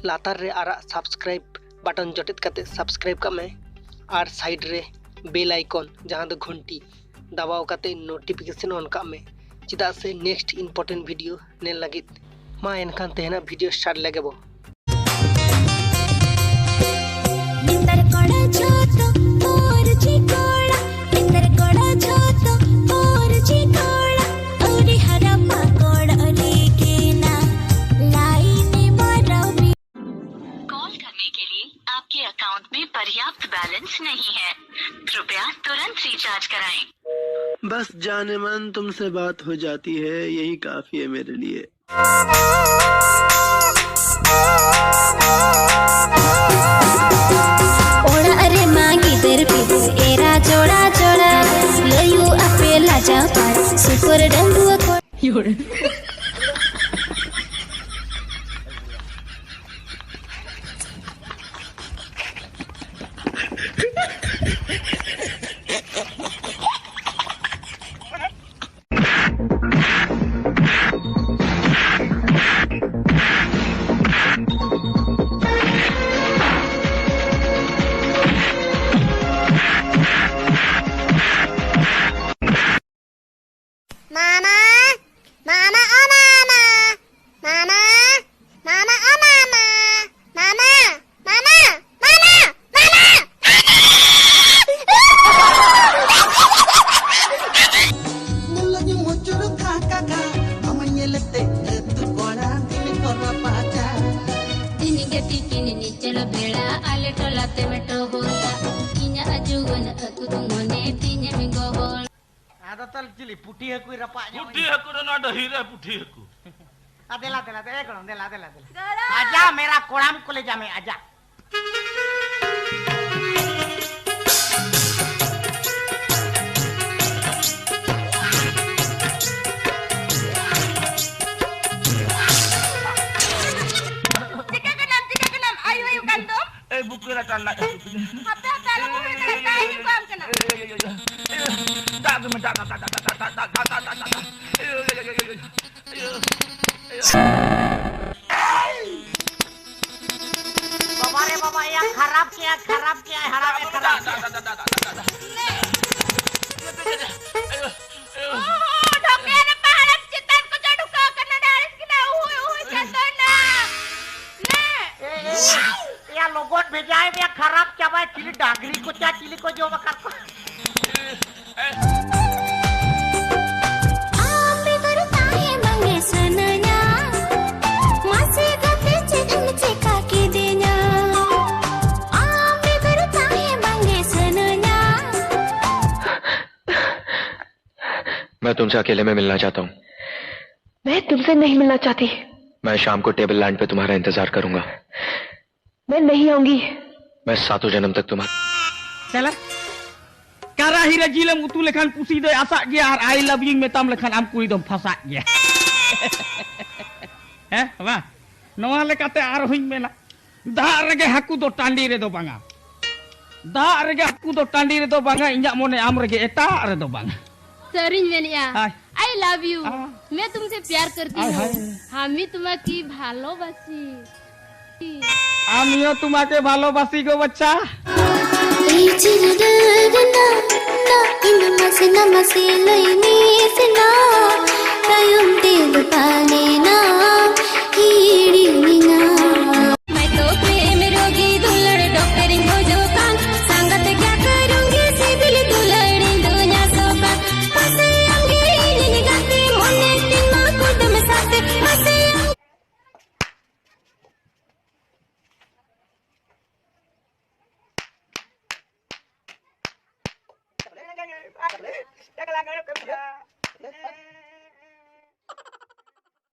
लातार रे आरा subscribe button जटेत काते subscribe का मैं और साइड रे बेल आइकन जहां दो घंटी दबाव काते नोटिफिकेशन ऑन का मैं चिदा से नेक्स्ट इंपोर्टेंट वीडियो ने लगित मा एनखान तेहना वीडियो स्टार्ट लगे बो। आपके अकाउंट में पर्याप्त बैलेंस नहीं है, कृपया तुरंत रिचार्ज कराएं। बस जाने मन तुमसे बात हो जाती है, यही काफी है मेरे लिए। ओड़ा अरे मांगी दर पिदु एरा जोड़ा जोड़ा लयू अपेला जा पार सुपर डंडुआ को चलो बेड़ा आले टोलाते में तो होता इन्या अजुगन अतु तुमने तीने में गोबल आदा तल चिली पुठी है कोई रपा पुठी है को ना डही रे पुठी है को देला देला दे करो देला देला आजा मेरा कोड़ाम कॉलेज में आजा bukira tanah apa kalau bukan kata ini paham kena tak gemedak बाबा रे बाबा ये खराब किया हराम है खराब डॉक्टर पारक चितन को जड़ुका करना डारिस की ना हुई चंदना या लोगों भेजाए या खराब क्या भाई चिली डागरी को क्या चिली को जो कर को आम्बे करता है मंगे सनना मासे गते चेकन चेका के देना आम्बे करता है मंगे सनना मैं तुमसे अकेले में मिलना चाहता हूँ। मैं तुमसे नहीं मिलना चाहती। मैं शाम को टेबल लैंड पे तुम्हारा इंतजार करूंगा। मैं नहीं आऊंगी। मैं 7 जन्म तक तुम्हारा चला कारा हीरा जिलम उतु लेखान कुसी दे आसा गया और आई लव यू में तम लेखान आम कुई दम फसा गया हैं बा नवा लेकाते आर हुई मेला दार रे हाकू दो टांडी रे दो बांगा दार रे हाकू दो टांडी रे दो बांगा इन्या मोने आम रे एटा रे दो बांगा सरिन मेनिया आई लव यू मैं तुमसे प्यार करती हूँ हामी तुम्हारी भालोबासी आमियो तुम्हारे भालोबासी गो बच्चा मैं तो प्रेम रोगी दुलड़ डॉक्टर हो जो काम संगत क्या करूंगी सिविल दुलड़ी दुनिया सोका पसे अंगेरी निगाते मोने तिमा खुद में साथे पसे क्या